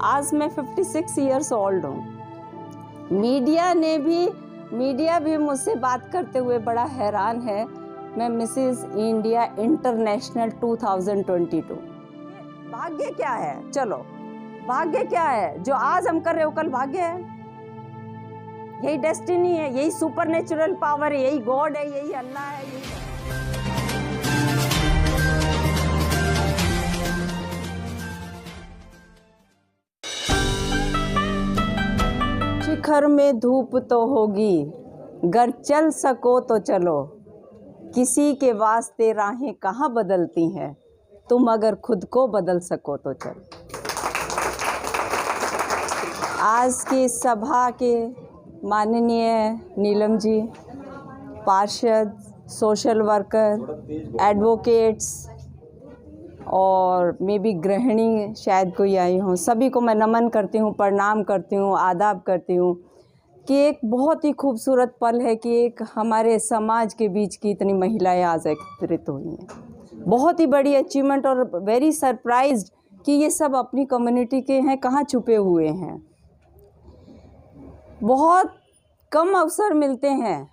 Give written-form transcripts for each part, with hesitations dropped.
आज मैं 56 years old हूँ। मीडिया भी मुझसे बात करते हुए बड़ा हैरान है। मैं मिसेस इंडिया इंटरनेशनल 2022। भाग्य क्या है? चलो, भाग्य क्या है? जो आज हम कर रहे हो कल भाग्य है। यही डेस्टिनी है, यही सुपरनेचुरल पावर है, यही गॉड है, यही अल्लाह है, यही शिखर में धूप तो होगी, घर चल सको तो चलो। किसी के वास्ते राहें कहाँ बदलती हैं, तुम अगर खुद को बदल सको तो चलो। आज की सभा के माननीय नीलम जी, पार्षद, सोशल वर्कर, एडवोकेट्स और मे बी गृहिणी शायद कोई आई हो, सभी को मैं नमन करती हूँ, प्रणाम करती हूँ, आदाब करती हूँ कि एक बहुत ही खूबसूरत पल है कि एक हमारे समाज के बीच की इतनी महिलाएं आज एकत्रित हुई हैं। बहुत ही बड़ी अचीवमेंट और वेरी सरप्राइज्ड कि ये सब अपनी कम्युनिटी के हैं, कहाँ छुपे हुए हैं। बहुत कम अवसर मिलते हैं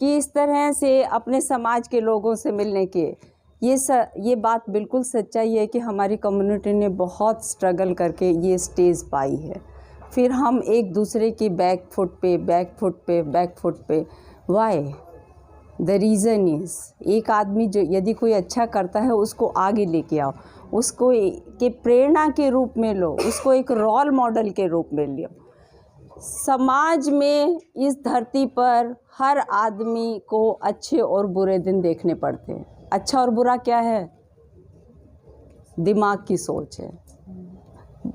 कि इस तरह से अपने समाज के लोगों से मिलने के। ये बात बिल्कुल सच्चाई है कि हमारी कम्युनिटी ने बहुत स्ट्रगल करके ये स्टेज पाई है। फिर हम एक दूसरे की बैक फुट पे वाई द रीज़न इज़, एक आदमी जो यदि कोई अच्छा करता है उसको आगे लेके आओ, उसको के प्रेरणा के रूप में लो, उसको एक रोल मॉडल के रूप में लो। समाज में इस धरती पर हर आदमी को अच्छे और बुरे दिन देखने पड़ते हैं। अच्छा और बुरा क्या है? दिमाग की सोच है।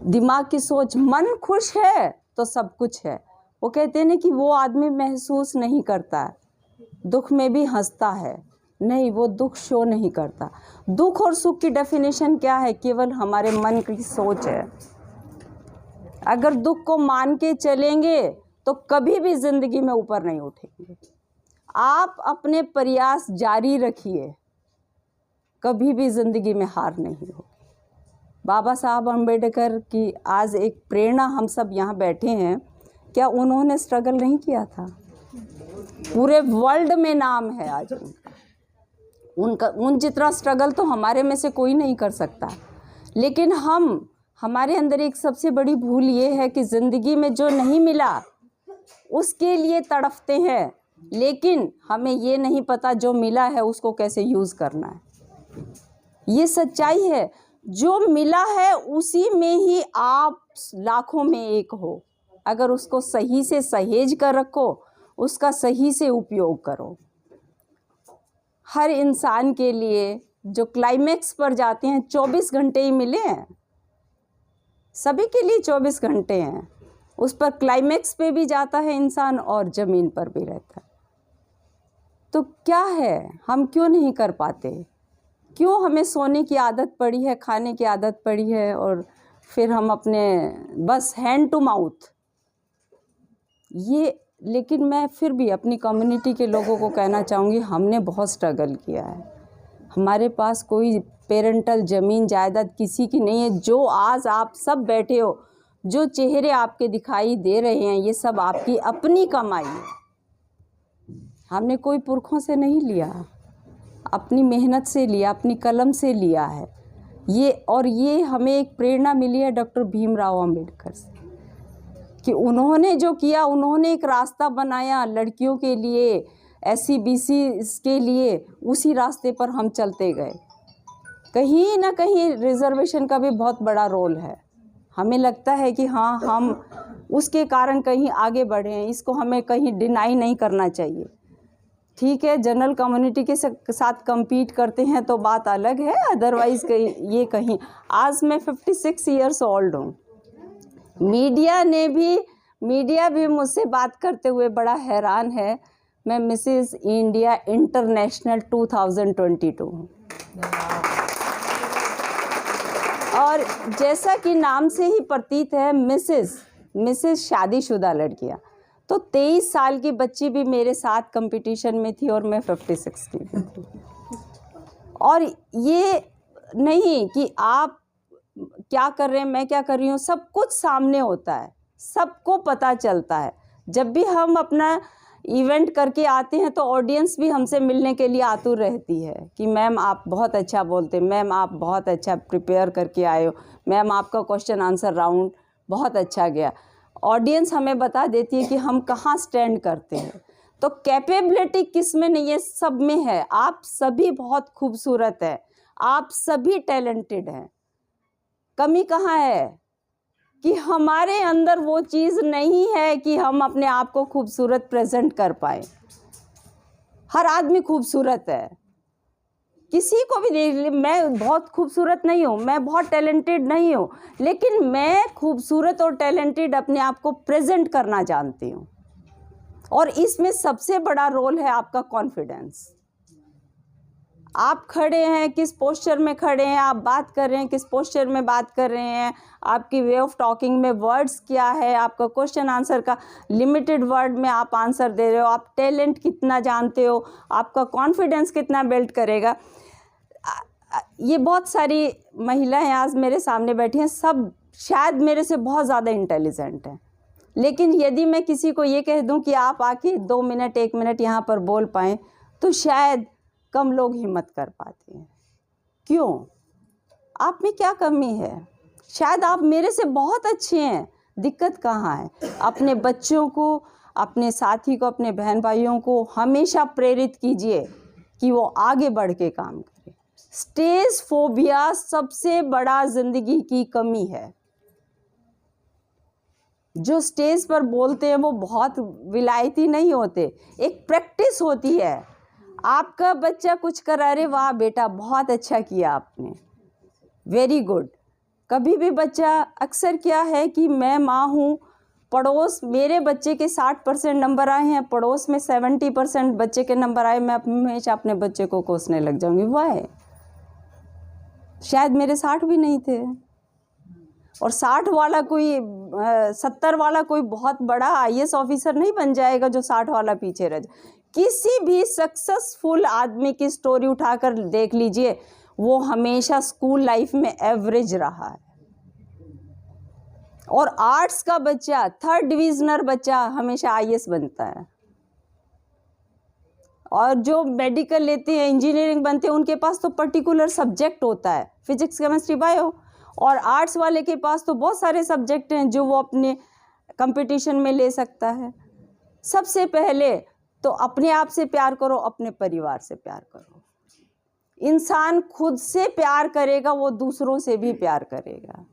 दिमाग की सोच, मन खुश है तो सब कुछ है। वो कहते हैं ना कि वो आदमी महसूस नहीं करता है, दुख में भी हंसता है। नहीं, वो दुख शो नहीं करता। दुख और सुख की डेफिनेशन क्या है? केवल हमारे मन की सोच है। अगर दुख को मान के चलेंगे तो कभी भी ज़िंदगी में ऊपर नहीं उठेंगे। आप अपने प्रयास जारी रखिए, कभी भी ज़िंदगी में हार नहीं होगी। बाबा साहब अम्बेडकर की आज एक प्रेरणा, हम सब यहाँ बैठे हैं, क्या उन्होंने स्ट्रगल नहीं किया था? पूरे वर्ल्ड में नाम है आज उनका। उन जितना स्ट्रगल तो हमारे में से कोई नहीं कर सकता। लेकिन हमारे अंदर एक सबसे बड़ी भूल ये है कि ज़िंदगी में जो नहीं मिला उसके लिए तड़फते हैं, लेकिन हमें ये नहीं पता जो मिला है उसको कैसे यूज़ करना है। ये सच्चाई है। जो मिला है उसी में ही आप लाखों में एक हो। अगर उसको सही से सहेज कर रखो, उसका सही से उपयोग करो। हर इंसान के लिए जो क्लाइमेक्स पर जाते हैं 24 घंटे ही मिले हैं, सभी के लिए 24 घंटे हैं। उस पर क्लाइमेक्स पे भी जाता है इंसान और ज़मीन पर भी रहता है। तो क्या है, हम क्यों नहीं कर पाते? क्यों हमें सोने की आदत पड़ी है, खाने की आदत पड़ी है, और फिर हम अपने बस हैंड टू माउथ ये। लेकिन मैं फिर भी अपनी कम्युनिटी के लोगों को कहना चाहूँगी, हमने बहुत स्ट्रगल किया है। हमारे पास कोई पेरेंटल ज़मीन जायदाद किसी की नहीं है। जो आज आप सब बैठे हो, जो चेहरे आपके दिखाई दे रहे हैं, ये सब आपकी अपनी कमाई है। हमने कोई पुरखों से नहीं लिया, अपनी मेहनत से लिया, अपनी कलम से लिया है ये हमें एक प्रेरणा मिली है डॉक्टर भीमराव अंबेडकर से कि उन्होंने जो किया, उन्होंने एक रास्ता बनाया लड़कियों के लिए, SC BC के लिए। उसी रास्ते पर हम चलते गए। कहीं ना कहीं रिजर्वेशन का भी बहुत बड़ा रोल है। हमें लगता है कि हाँ, हम उसके कारण कहीं आगे बढ़े हैं, इसको हमें कहीं डिनाई नहीं करना चाहिए। ठीक है, जनरल कम्युनिटी के साथ compete करते हैं तो बात अलग है, अदरवाइज़ ये कहीं। आज मैं 56 ईयर्स ओल्ड हूँ। मीडिया भी मुझसे बात करते हुए बड़ा हैरान है। मैं मिसेस इंडिया इंटरनेशनल 2022 हूँ। और जैसा कि नाम से ही प्रतीत है, मिसेस शादीशुदा लड़कियाँ। तो 23 साल की बच्ची भी मेरे साथ कंपटीशन में थी और मैं 56 की भी थी। और ये नहीं कि आप क्या कर रहे हैं, मैं क्या कर रही हूँ, सब कुछ सामने होता है, सबको पता चलता है। जब भी हम अपना इवेंट करके आते हैं तो ऑडियंस भी हमसे मिलने के लिए आतुर रहती है कि मैम आप बहुत अच्छा बोलते, मैम आप बहुत अच्छा प्रिपेयर करके आए हो, मैम आपका क्वेश्चन आंसर राउंड बहुत अच्छा गया। ऑडियंस हमें बता देती है कि हम कहाँ स्टैंड करते हैं। तो कैपेबिलिटी किस में नहीं है, सब में है। आप सभी बहुत खूबसूरत है, आप सभी टैलेंटेड हैं। कमी कहाँ है कि हमारे अंदर वो चीज़ नहीं है कि हम अपने आप को खूबसूरत प्रेजेंट कर पाए। हर आदमी खूबसूरत है, किसी को भी देख ले, मैं बहुत खूबसूरत नहीं हूँ, मैं बहुत टैलेंटेड नहीं हूँ, लेकिन मैं खूबसूरत और टैलेंटेड अपने आप को प्रेजेंट करना जानती हूँ। और इसमें सबसे बड़ा रोल है आपका कॉन्फिडेंस। आप खड़े हैं, किस पोस्चर में खड़े हैं, आप बात कर रहे हैं, किस पोस्चर में बात कर रहे हैं, आपकी वे ऑफ टॉकिंग में वर्ड्स क्या है, आपका क्वेश्चन आंसर का लिमिटेड वर्ड में आप आंसर दे रहे हो, आप टैलेंट कितना जानते हो, आपका कॉन्फिडेंस कितना बिल्ड करेगा। ये बहुत सारी महिलाएं आज मेरे सामने बैठी हैं, सब शायद मेरे से बहुत ज़्यादा इंटेलिजेंट हैं, लेकिन यदि मैं किसी को ये कह दूं कि आप आके 2 मिनट 1 मिनट यहाँ पर बोल पाएँ तो शायद कम लोग हिम्मत कर पाते हैं। क्यों? आप में क्या कमी है? शायद आप मेरे से बहुत अच्छे हैं, दिक्कत कहाँ है? अपने बच्चों को, अपने साथी को, अपने बहन भाइयों को हमेशा प्रेरित कीजिए कि वो आगे बढ़ के काम करें। स्टेज फोबिया सबसे बड़ा जिंदगी की कमी है। जो स्टेज पर बोलते हैं वो बहुत विलायती नहीं होते, एक प्रैक्टिस होती है। आपका बच्चा कुछ करा, अरे वाह बेटा बहुत अच्छा किया आपने, वेरी गुड। कभी भी बच्चा, अक्सर क्या है कि मैं माँ हूँ, पड़ोस मेरे बच्चे के 60% नंबर आए हैं, पड़ोस में 70% बच्चे के नंबर आए, मैं हमेशा अपने बच्चे को कोसने लग जाऊँगी, वाह शायद मेरे 60 भी नहीं थे। और 60 वाला कोई 70 वाला कोई बहुत बड़ा IAS ऑफिसर नहीं बन जाएगा जो 60 वाला पीछे रह जाए। किसी भी सक्सेसफुल आदमी की स्टोरी उठाकर देख लीजिए, वो हमेशा स्कूल लाइफ में एवरेज रहा है। और आर्ट्स का बच्चा, 3rd डिविजनर बच्चा हमेशा IAS बनता है। और जो मेडिकल लेते हैं, इंजीनियरिंग बनते हैं, उनके पास तो पर्टिकुलर सब्जेक्ट होता है, फिजिक्स केमिस्ट्री बायो। और आर्ट्स वाले के पास तो बहुत सारे सब्जेक्ट हैं जो वो अपने कंपटीशन में ले सकता है। सबसे पहले तो अपने आप से प्यार करो, अपने परिवार से प्यार करो। इंसान खुद से प्यार करेगा, वो दूसरों से भी प्यार करेगा।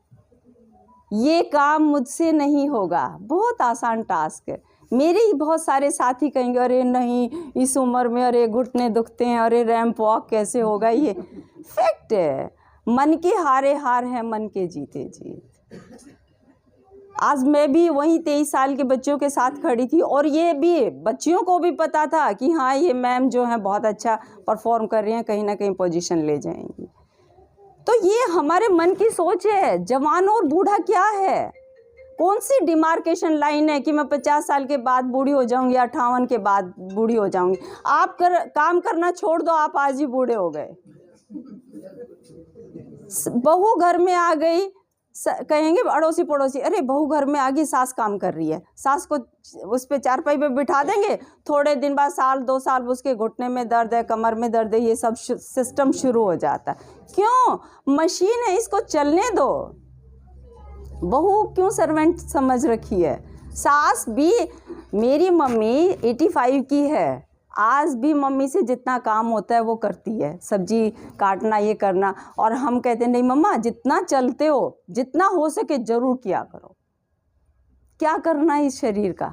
ये काम मुझसे नहीं होगा, बहुत आसान टास्क है। मेरे ही बहुत सारे साथी कहेंगे अरे नहीं इस उम्र में, अरे घुटने दुखते हैं, अरे रैंप वॉक कैसे होगा। ये फैक्ट है, मन के हारे हार है, मन के जीते जीत। आज मैं भी वहीं 23 साल के बच्चों के साथ खड़ी थी, और ये भी बच्चियों को भी पता था कि हाँ ये मैम जो है बहुत अच्छा परफॉर्म कर रही हैं, कहीं ना कहीं पोजीशन ले जाएंगी। तो ये हमारे मन की सोच है। जवान और बूढ़ा क्या है, कौन सी डिमार्केशन लाइन है कि मैं 50 साल के बाद बूढ़ी हो जाऊंगी या 58 के बाद बूढ़ी हो जाऊंगी। आप काम करना छोड़ दो, आप आज ही बूढ़े हो गए। बहू घर में आ गई, कहेंगे अड़ोसी पड़ोसी अरे बहू घर में आ गई, सास काम कर रही है, सास को उस पे चारपाई पे बिठा देंगे। थोड़े दिन बाद, 1-2 साल, उसके घुटने में दर्द है, कमर में दर्द है, ये सब सिस्टम शुरू हो जाता है। क्यों? मशीन है, इसको चलने दो। बहू क्यों सर्वेंट समझ रखी है? सास भी, मेरी मम्मी 85 की है, आज भी मम्मी से जितना काम होता है वो करती है, सब्जी काटना, ये करना। और हम कहते नहीं मम्मा जितना चलते हो, जितना हो सके जरूर किया करो। क्या करना है इस शरीर का?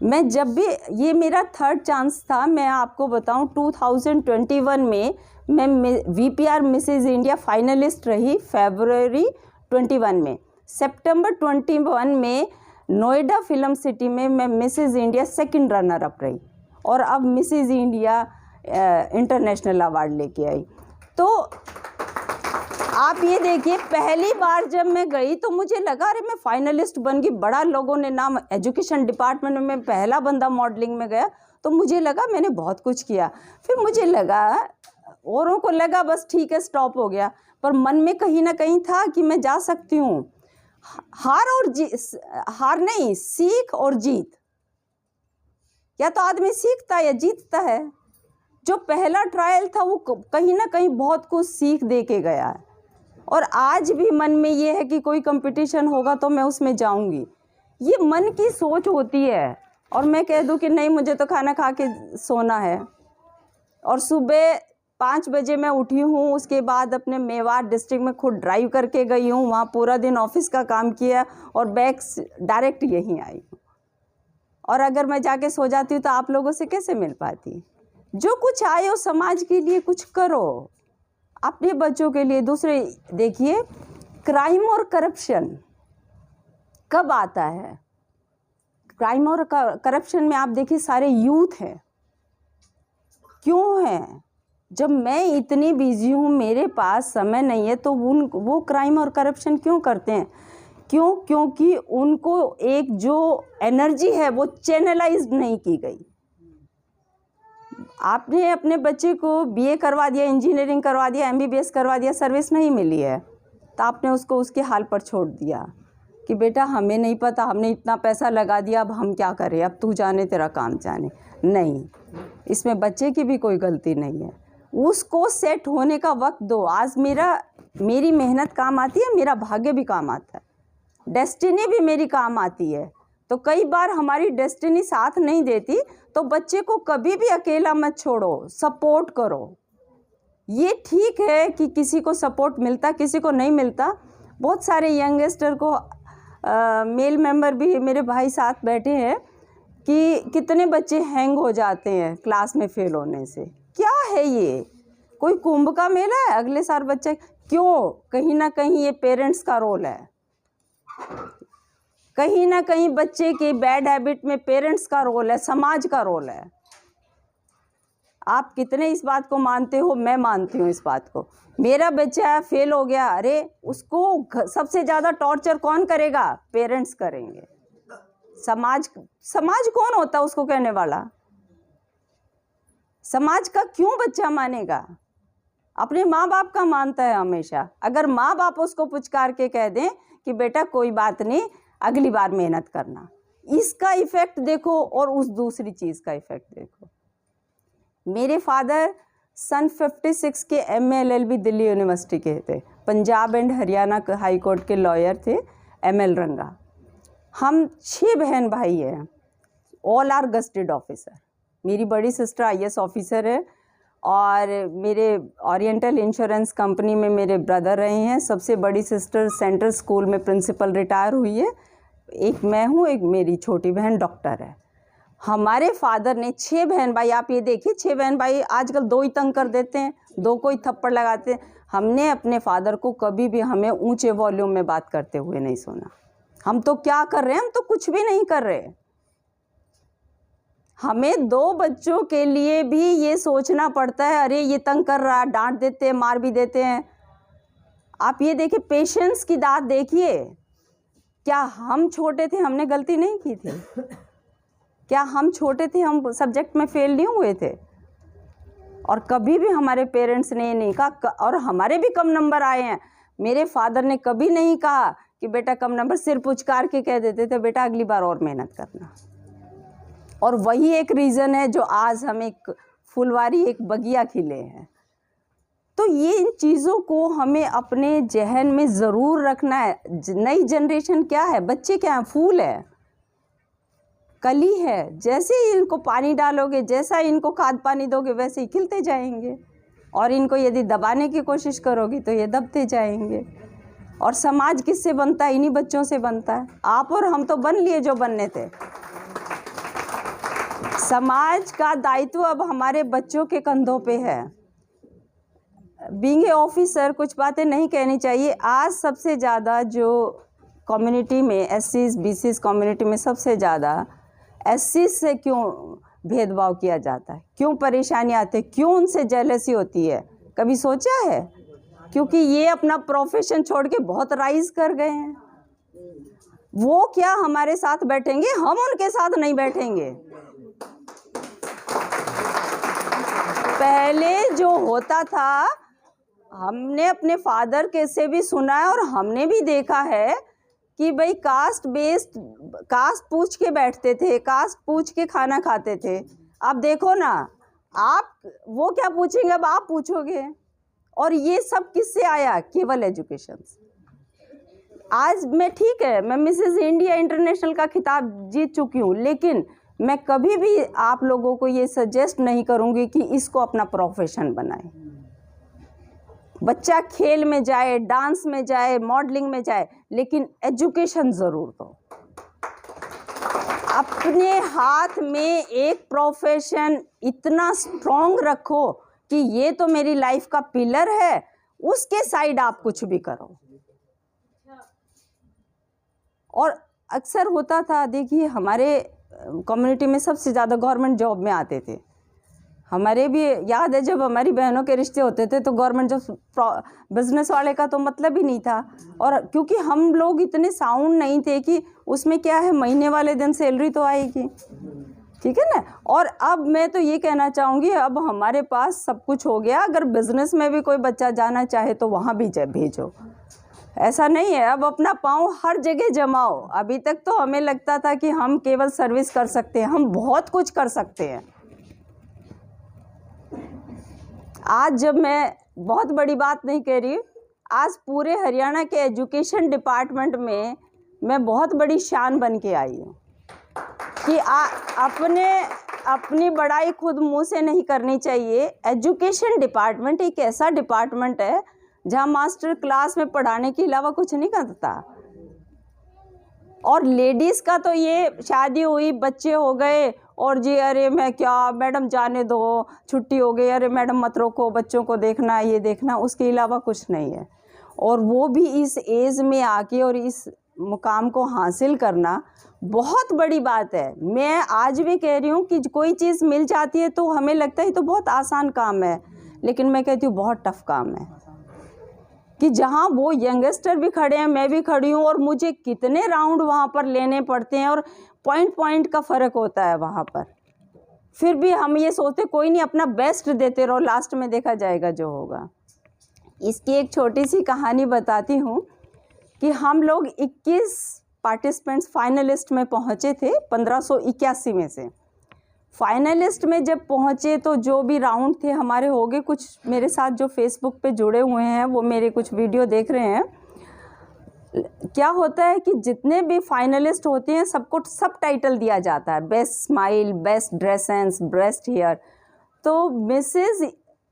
मैं जब भी, ये मेरा 3rd चांस था, मैं आपको बताऊं 2021 में मैं VPR मिसेज इंडिया फाइनलिस्ट रही, फरवरी 21 में। सितंबर 21 में नोएडा फिल्म सिटी में मैं Mrs India 2nd runner up रही, और अब मिसेज इंडिया इंटरनेशनल अवार्ड लेके आई। तो आप ये देखिए, पहली बार जब मैं गई तो मुझे लगा अरे मैं फाइनलिस्ट बन गई, बड़ा लोगों ने नाम, एजुकेशन डिपार्टमेंट में पहला बंदा मॉडलिंग में गया, तो मुझे लगा मैंने बहुत कुछ किया। फिर मुझे लगा, औरों को लगा बस ठीक है स्टॉप हो गया, पर मन में कहीं ना कहीं था कि मैं जा सकती हूँ। हार नहीं, सीख और जीत, या तो आदमी सीखता है या जीतता है। जो पहला ट्रायल था वो कहीं ना कहीं बहुत कुछ सीख दे के गया है, और आज भी मन में ये है कि कोई कंपटीशन होगा तो मैं उसमें जाऊंगी। ये मन की सोच होती है, और मैं कह दूं कि नहीं, मुझे तो खाना खा के सोना है। और सुबह 5 बजे मैं उठी हूँ, उसके बाद अपने मेवाड़ डिस्ट्रिक्ट में खुद ड्राइव करके गई हूँ, वहाँ पूरा दिन ऑफिस का काम किया और बैक डायरेक्ट यहीं आई हूँ। और अगर मैं जाके सो जाती हूँ तो आप लोगों से कैसे मिल पाती। जो कुछ आए हो समाज के लिए कुछ करो, अपने बच्चों के लिए, दूसरे। देखिए, क्राइम और करप्शन कब आता है? क्राइम और करप्शन में आप देखिए सारे यूथ हैं। क्यों है? जब मैं इतनी बिजी हूँ, मेरे पास समय नहीं है, तो वो क्राइम और करप्शन क्यों करते हैं? क्यों? क्योंकि उनको एक जो एनर्जी है वो चैनलाइज नहीं की गई। आपने अपने बच्चे को बीए करवा दिया, इंजीनियरिंग करवा दिया, एमबीबीएस करवा दिया, सर्विस नहीं मिली है, तो आपने उसको उसके हाल पर छोड़ दिया कि बेटा हमें नहीं पता, हमने इतना पैसा लगा दिया, अब हम क्या करें, अब तू जाने, तेरा काम जाने। नहीं, इसमें बच्चे की भी कोई गलती नहीं है। उसको सेट होने का वक्त दो। आज मेरी मेहनत काम आती है, मेरा भाग्य भी काम आता है, डेस्टिनी भी मेरी काम आती है। तो कई बार हमारी डेस्टिनी साथ नहीं देती, तो बच्चे को कभी भी अकेला मत छोड़ो, सपोर्ट करो। ये ठीक है कि किसी को सपोर्ट मिलता, किसी को नहीं मिलता। बहुत सारे यंगस्टर को मेल मेंबर भी मेरे भाई साथ बैठे हैं कि कितने बच्चे हैंग हो जाते हैं क्लास में फेल होने से। क्या है ये? कोई कुंभ का मेला है? अगले साल बच्चे क्यों? कहीं ना कहीं ये पेरेंट्स का रोल है, कहीं ना कहीं बच्चे के बैड हैबिट में पेरेंट्स का रोल है, समाज का रोल है। आप कितने इस बात को मानते हो? मैं मानती हूँ इस बात को। मेरा बच्चा फेल हो गया, अरे उसको सबसे ज़्यादा टॉर्चर कौन करेगा? पेरेंट्स करेंगे। समाज कौन होता है उसको कहने वाला? समाज का क्यों बच्चा मानेगा? अपने माँ बाप का मानता है हमेशा। अगर माँ बाप उसको पुचकार के कह दें कि बेटा कोई बात नहीं, अगली बार मेहनत करना, इसका इफेक्ट देखो, और उस दूसरी चीज़ का इफेक्ट देखो। मेरे फादर सन 56 के MA LLB दिल्ली यूनिवर्सिटी के थे, Punjab and Haryana high court के लॉयर थे, ML रंगा। हम 6 बहन भाई हैं, ऑल आर गस्टेड ऑफिसर। मेरी बड़ी सिस्टर IAS ऑफिसर है, और मेरे ओरिएंटल इंश्योरेंस कंपनी में मेरे ब्रदर रहे हैं। सबसे बड़ी सिस्टर सेंट्रल स्कूल में प्रिंसिपल रिटायर हुई है। एक मैं हूँ, एक मेरी छोटी बहन डॉक्टर है। हमारे फादर ने 6 बहन भाई, आप ये देखिए 6 बहन भाई, आजकल 2 ही तंग कर देते हैं, 2 को ही थप्पड़ लगाते हैं। हमने अपने फादर को कभी भी हमें ऊंचे वॉल्यूम में बात करते हुए नहीं सुना। हम तो क्या कर रहे हैं? हम तो कुछ भी नहीं कर रहे। हमें 2 बच्चों के लिए भी ये सोचना पड़ता है, अरे ये तंग कर रहा है, डांट देते हैं, मार भी देते हैं। आप ये देखिए, पेशेंस की दात देखिए। क्या हम छोटे थे, हमने गलती नहीं की थी? क्या हम छोटे थे, हम सब्जेक्ट में फेल नहीं हुए थे? और कभी भी हमारे पेरेंट्स ने ये नहीं कहा, और हमारे भी कम नंबर आए हैं। मेरे फादर ने कभी नहीं कहा कि बेटा कम नंबर, सिर पुचकार के कह देते थे बेटा अगली बार और मेहनत करना। और वही एक रीज़न है जो आज हम एक फुलवारी, एक बगिया खिले हैं। तो ये इन चीज़ों को हमें अपने जहन में ज़रूर रखना है। नई जनरेशन क्या है? बच्चे क्या हैं? फूल है, कली है। जैसे ही इनको पानी डालोगे, जैसा इनको खाद पानी दोगे, वैसे ही खिलते जाएंगे। और इनको यदि दबाने की कोशिश करोगी तो ये दबते जाएंगे। और समाज किससे बनता है? इन्हीं बच्चों से बनता है। आप और हम तो बन लिए जो बनने थे। समाज का दायित्व अब हमारे बच्चों के कंधों पे है। बीइंग ए ऑफिसर कुछ बातें नहीं कहनी चाहिए। आज सबसे ज़्यादा जो कम्युनिटी में SCs BCs कम्युनिटी में सबसे ज़्यादा SCs से क्यों भेदभाव किया जाता है? क्यों परेशानी आती है? क्यों उनसे जेलसी होती है? कभी सोचा है? क्योंकि ये अपना प्रोफेशन छोड़ के बहुत राइज कर गए हैं। वो क्या हमारे साथ बैठेंगे? हम उनके साथ नहीं बैठेंगे। पहले जो होता था हमने अपने फादर के से भी सुना है और हमने भी देखा है कि भाई कास्ट पूछ के बैठते थे, कास्ट पूछ के खाना खाते थे। अब देखो ना, आप वो क्या पूछेंगे, अब आप पूछोगे। और ये सब किससे आया? केवल एजुकेशन से। आज मैं ठीक है, मैं मिसेस इंडिया इंटरनेशनल का खिताब जीत चुकी हूँ, लेकिन मैं कभी भी आप लोगों को ये सजेस्ट नहीं करूँगी कि इसको अपना प्रोफेशन बनाए। बच्चा खेल में जाए, डांस में जाए, मॉडलिंग में जाए, लेकिन एजुकेशन ज़रूर दो। अपने हाथ में एक प्रोफेशन इतना स्ट्रॉन्ग रखो कि ये तो मेरी लाइफ का पिलर है, उसके साइड आप कुछ भी करो। और अक्सर होता था, देखिए हमारे कम्युनिटी में सबसे ज़्यादा गवर्नमेंट जॉब में आते थे। हमारे भी याद है जब हमारी बहनों के रिश्ते होते थे तो गवर्नमेंट जॉब, बिजनेस वाले का तो मतलब ही नहीं था। और क्योंकि हम लोग इतने साउंड नहीं थे कि उसमें क्या है, महीने वाले दिन सैलरी तो आएगी, ठीक है ना। और अब मैं तो ये कहना चाहूँगी, अब हमारे पास सब कुछ हो गया। अगर बिजनेस में भी कोई बच्चा जाना चाहे तो वहाँ भी भेजो, ऐसा नहीं है। अब अपना पाँव हर जगह जमाओ। अभी तक तो हमें लगता था कि हम केवल सर्विस कर सकते हैं, हम बहुत कुछ कर सकते हैं। आज जब मैं बहुत बड़ी बात नहीं कह रही, आज पूरे हरियाणा के एजुकेशन डिपार्टमेंट में मैं बहुत बड़ी शान बन के आई हूँ कि अपनी बड़ाई खुद मुंह से नहीं करनी चाहिए। एजुकेशन डिपार्टमेंट एक ऐसा डिपार्टमेंट है जहाँ मास्टर क्लास में पढ़ाने के अलावा कुछ नहीं करता। और लेडीज़ का तो ये शादी हुई, बच्चे हो गए और जी अरे मैं क्या मैडम जाने दो, छुट्टी हो गई, अरे मैडम मत रोको, बच्चों को देखना, ये देखना, उसके अलावा कुछ नहीं है। और वो भी इस एज में आके और इस मुकाम को हासिल करना बहुत बड़ी बात है। मैं आज भी कह रही हूँ कि कोई चीज़ मिल जाती है तो हमें लगता है तो बहुत आसान काम है, लेकिन मैं कहती हूँ बहुत टफ काम है। कि जहाँ वो यंगस्टर भी खड़े हैं, मैं भी खड़ी हूँ, और मुझे कितने राउंड वहाँ पर लेने पड़ते हैं और पॉइंट का फ़र्क होता है वहाँ पर। फिर भी हम ये सोचते कोई नहीं, अपना बेस्ट देते रहो, लास्ट में देखा जाएगा जो होगा। इसकी एक छोटी सी कहानी बताती हूँ कि हम लोग 21 पार्टिसिपेंट्स फाइनलिस्ट में पहुँचे थे 1581 में से। फाइनलिस्ट में जब पहुँचे तो जो भी राउंड थे हमारे हो गए। कुछ मेरे साथ जो फेसबुक पे जुड़े हुए हैं वो मेरे कुछ वीडियो देख रहे हैं। क्या होता है कि जितने भी फाइनलिस्ट होते हैं सबको सब टाइटल दिया जाता है, best smile, best dress sense, best hair. तो मिसेस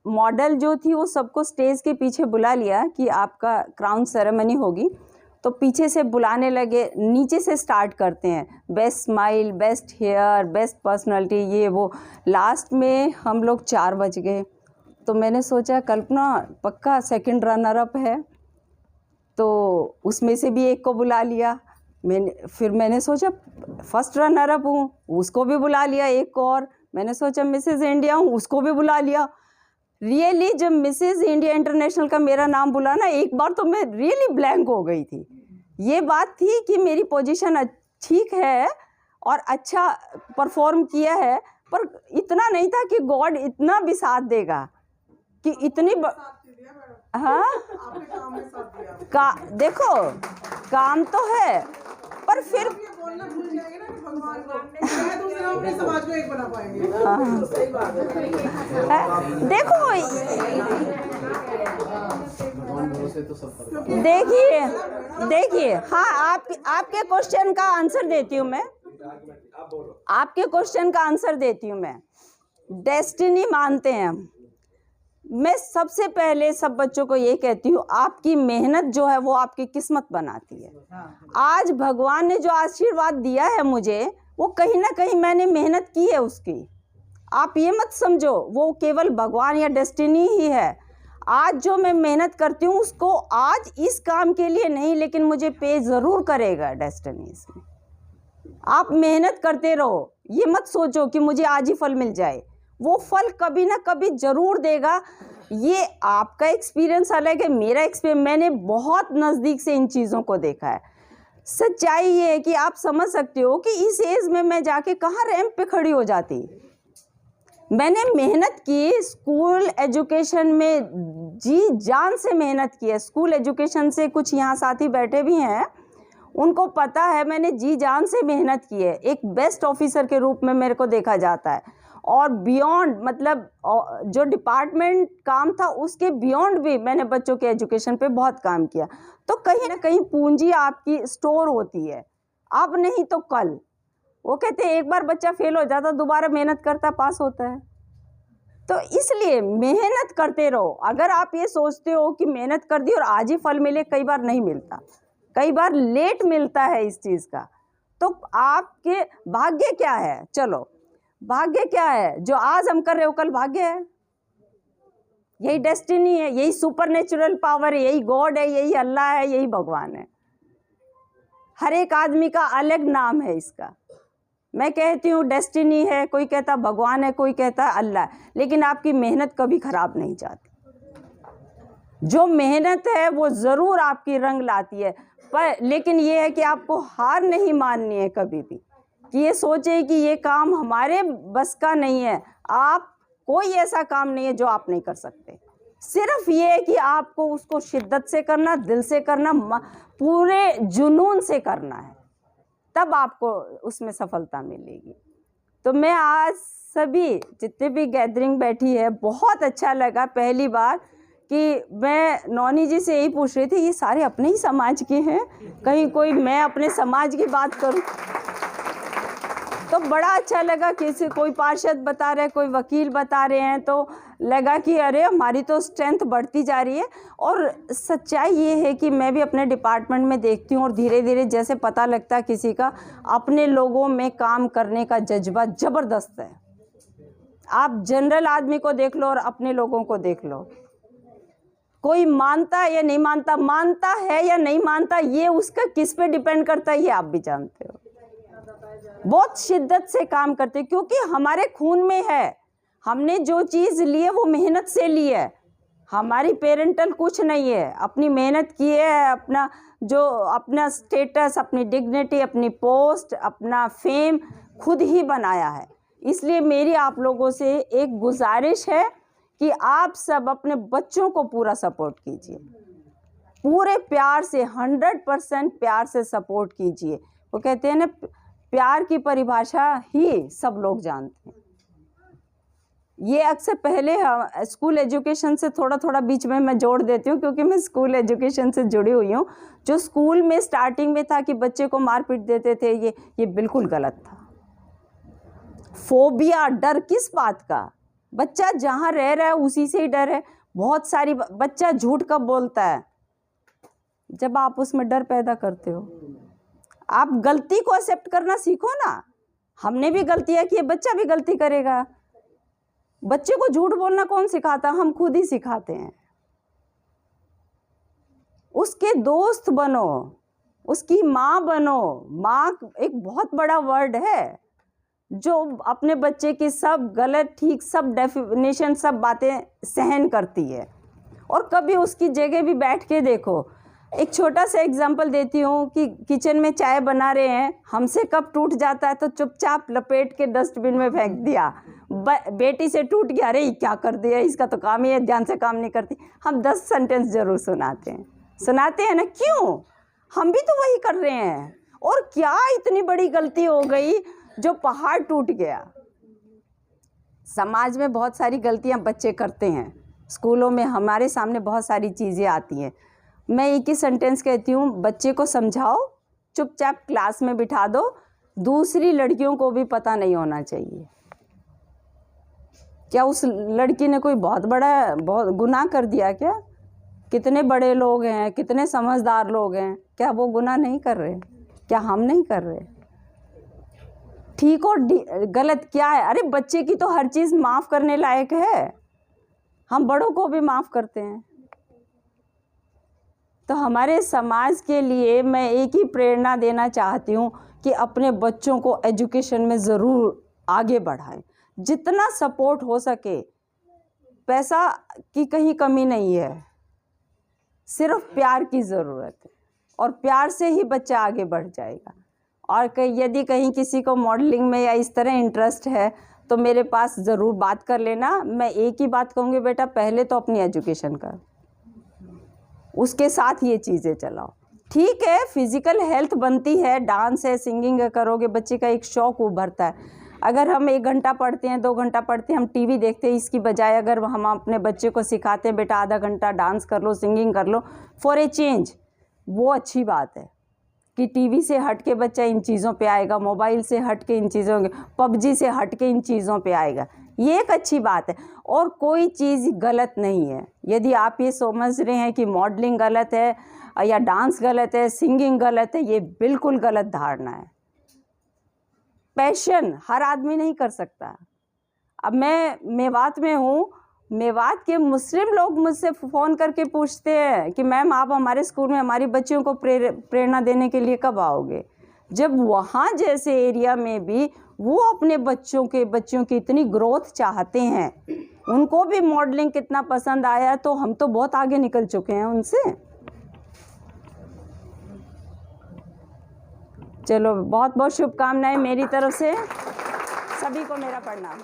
मॉडल जो थी वो सबको स्टेज के पीछे बुला लिया कि आपका क्राउन सेरेमनी होगी। तो पीछे से बुलाने लगे, नीचे से स्टार्ट करते हैं, best smile, best hair, best personality, ये वो। लास्ट में हम लोग 4 बज गए। तो मैंने सोचा कल्पना पक्का सेकंड रनर अप है, तो उसमें से भी एक को बुला लिया। फिर मैंने सोचा फर्स्ट रनर अप हूँ, उसको भी बुला लिया एक को। और मैंने सोचा मिसेस इंडिया हूँ, उसको भी बुला लिया। रियली जब मिसेस इंडिया इंटरनेशनल का मेरा नाम बुला ना, एक बार तो मैं रियली ब्लैंक हो गई थी। ये बात थी कि मेरी पोजीशन ठीक है और अच्छा परफॉर्म किया है, पर इतना नहीं था कि गॉड इतना भी साथ देगा कि इतनी हाँ देखो काम तो है, पर फिर देखो देखिए हाँ, आपके क्वेश्चन का आंसर देती हूँ मैं। आपके क्वेश्चन का आंसर देती हूँ मैं। डेस्टिनी मानते हैं हम। मैं सबसे पहले सब बच्चों को ये कहती हूँ, आपकी मेहनत जो है वो आपकी किस्मत बनाती है। आज भगवान ने जो आशीर्वाद दिया है मुझे, वो कहीं ना कहीं मैंने मेहनत की है उसकी। आप ये मत समझो वो केवल भगवान या डेस्टिनी ही है। आज जो मैं मेहनत करती हूँ उसको आज इस काम के लिए नहीं, लेकिन मुझे पे ज़रूर करेगा डेस्टिनी इसमें। आप मेहनत करते रहो, ये मत सोचो कि मुझे आज ही फल मिल जाए, वो फल कभी ना कभी ज़रूर देगा। ये आपका एक्सपीरियंस अलग है, मेरा एक्सपीरियंस, मैंने बहुत नज़दीक से इन चीज़ों को देखा है। सच्चाई ये है कि आप समझ सकते हो कि इस एज में मैं जाके कहाँ रैंप पे खड़ी हो जाती। मैंने मेहनत की, स्कूल एजुकेशन में जी जान से मेहनत की है। स्कूल एजुकेशन से कुछ यहाँ साथी बैठे भी हैं, उनको पता है मैंने जी जान से मेहनत की है। एक बेस्ट ऑफिसर के रूप में मेरे को देखा जाता है, और बियॉन्ड, मतलब जो डिपार्टमेंट काम था उसके बियॉन्ड भी मैंने बच्चों के एजुकेशन पे बहुत काम किया। तो कहीं ना कहीं पूंजी आपकी स्टोर होती है, अब नहीं तो कल। वो कहते हैं एक बार बच्चा फेल हो जाता, दोबारा मेहनत करता, पास होता है। तो इसलिए मेहनत करते रहो। अगर आप ये सोचते हो कि मेहनत कर दी और आज ही फल मिले, कई बार नहीं मिलता, कई बार लेट मिलता है इस चीज़ का। तो आपके भाग्य क्या है? चलो, भाग्य क्या है? जो आज हम कर रहे हो कल भाग्य है, यही डेस्टिनी है, यही सुपरनेचुरल पावर है, यही गॉड है, यही अल्लाह है, यही भगवान है। हर एक आदमी का अलग नाम है इसका। मैं कहती हूँ डेस्टिनी है, कोई कहता भगवान है, कोई कहता अल्लाह, लेकिन आपकी मेहनत कभी खराब नहीं जाती। जो मेहनत है वो ज़रूर आपकी रंग लाती है, पर लेकिन ये है कि आपको हार नहीं माननी है कभी भी, कि ये सोचे कि ये काम हमारे बस का नहीं है। आप, कोई ऐसा काम नहीं है जो आप नहीं कर सकते। सिर्फ ये है कि आपको उसको शिद्दत से करना, दिल से करना, पूरे जुनून से करना है, तब आपको उसमें सफलता मिलेगी। तो मैं आज सभी जितने भी गैदरिंग बैठी है, बहुत अच्छा लगा पहली बार कि मैं नौनी जी से यही पूछ रही थी, ये सारे अपने ही समाज के हैं, कहीं कोई मैं अपने समाज की बात करूं। तो बड़ा अच्छा लगा, किसी कोई पार्षद बता रहे, कोई वकील बता रहे हैं, तो लगा कि अरे हमारी तो स्ट्रेंथ बढ़ती जा रही है। और सच्चाई ये है कि मैं भी अपने डिपार्टमेंट में देखती हूँ, और धीरे धीरे जैसे पता लगता है किसी का अपने लोगों में काम करने का जज्बा ज़बरदस्त है। आप जनरल आदमी को देख लो और अपने लोगों को देख लो, कोई मानता है या नहीं मानता, मानता है या नहीं मानता, ये उसका किस पे डिपेंड करता है, ये आप भी जानते हो। बहुत शिद्दत से काम करते, क्योंकि हमारे खून में है। हमने जो चीज़ ली है वो मेहनत से ली है, हमारी पेरेंटल कुछ नहीं है, अपनी मेहनत की है। अपना स्टेटस, अपनी डिग्निटी, अपनी पोस्ट, अपना फेम खुद ही बनाया है। इसलिए मेरी आप लोगों से एक गुजारिश है कि आप सब अपने बच्चों को पूरा सपोर्ट कीजिए, पूरे प्यार से, 100% प्यार से सपोर्ट कीजिए। वो कहते हैं ना, प्यार की परिभाषा ही सब लोग जानते हैं। ये अक्सर पहले स्कूल एजुकेशन से थोड़ा थोड़ा बीच में मैं जोड़ देती हूँ, क्योंकि मैं स्कूल एजुकेशन से जुड़ी हुई हूँ। जो स्कूल में स्टार्टिंग में था कि बच्चे को मारपीट देते थे, ये बिल्कुल गलत था। फोबिया, डर किस बात का? बच्चा जहाँ रह रहा है उसी से ही डर है। बहुत सारी बच्चा झूठ कब बोलता है? जब आप उसमें डर पैदा करते हो। आप गलती को एक्सेप्ट करना सीखो ना। हमने भी गलतियाँ की है, बच्चा भी गलती करेगा। बच्चे को झूठ बोलना कौन सिखाता? हम खुद ही सिखाते हैं। उसके दोस्त बनो, उसकी माँ बनो। माँ एक बहुत बड़ा वर्ड है, जो अपने बच्चे की सब गलत ठीक सब डेफिनेशन, सब बातें सहन करती है। और कभी उसकी जगह भी बैठ के देखो। एक छोटा सा एग्जांपल देती हूँ कि किचन में चाय बना रहे हैं, हमसे कप टूट जाता है तो चुपचाप लपेट के डस्टबिन में फेंक दिया। बेटी से टूट गया, अरे क्या कर दिया, इसका तो काम ही है, ध्यान से काम नहीं करती। हम 10 सेंटेंस जरूर सुनाते हैं ना। क्यों? हम भी तो वही कर रहे हैं। और क्या इतनी बड़ी गलती हो गई जो पहाड़ टूट गया? समाज में बहुत सारी गलतियां बच्चे करते हैं, स्कूलों में हमारे सामने बहुत सारी चीज़ें आती हैं। मैं एक ही सेंटेंस कहती हूँ, बच्चे को समझाओ, चुपचाप क्लास में बिठा दो, दूसरी लड़कियों को भी पता नहीं होना चाहिए। क्या उस लड़की ने कोई बहुत गुनाह कर दिया क्या? कितने बड़े लोग हैं, कितने समझदार लोग हैं, क्या वो गुनाह नहीं कर रहे? क्या हम नहीं कर रहे? ठीक और गलत क्या है? अरे बच्चे की तो हर चीज़ माफ़ करने लायक है, हम बड़ों को भी माफ़ करते हैं। तो हमारे समाज के लिए मैं एक ही प्रेरणा देना चाहती हूँ कि अपने बच्चों को एजुकेशन में ज़रूर आगे बढ़ाएं, जितना सपोर्ट हो सके। पैसा की कहीं कमी नहीं है, सिर्फ प्यार की ज़रूरत है, और प्यार से ही बच्चा आगे बढ़ जाएगा। और यदि कहीं किसी को मॉडलिंग में या इस तरह इंटरेस्ट है तो मेरे पास ज़रूर बात कर लेना। मैं एक ही बात कहूँगी, बेटा पहले तो अपनी एजुकेशन कर, उसके साथ ये चीज़ें चलाओ। ठीक है, फिज़िकल हेल्थ बनती है, डांस है, सिंगिंग है, करोगे, बच्चे का एक शौक़ उभरता है। अगर हम 1 घंटा पढ़ते हैं, 2 घंटा पढ़ते हैं, हम टीवी देखते हैं, इसकी बजाय अगर हम अपने बच्चे को सिखाते हैं, बेटा आधा घंटा डांस कर लो, सिंगिंग कर लो फॉर ए चेंज, वो अच्छी बात है कि टीवी से हट के बच्चा इन चीज़ों पे आएगा, मोबाइल से हट के इन चीज़ों, पबजी से हट के इन चीज़ों पे आएगा, ये एक अच्छी बात है। और कोई चीज़ गलत नहीं है। यदि आप ये समझ रहे हैं कि मॉडलिंग गलत है या डांस गलत है, सिंगिंग गलत है, ये बिल्कुल गलत धारणा है। पैशन हर आदमी नहीं कर सकता। अब मैं मेवात में हूँ, मेवात के मुस्लिम लोग मुझसे फ़ोन करके पूछते हैं कि मैम आप हमारे स्कूल में हमारी बच्चियों को प्रेरणा देने के लिए कब आओगे? जब वहाँ जैसे एरिया में भी वो अपने बच्चों की इतनी ग्रोथ चाहते हैं, उनको भी मॉडलिंग कितना पसंद आया, तो हम तो बहुत आगे निकल चुके हैं उनसे। चलो, बहुत बहुत शुभकामनाएं मेरी तरफ से, सभी को मेरा प्रणाम।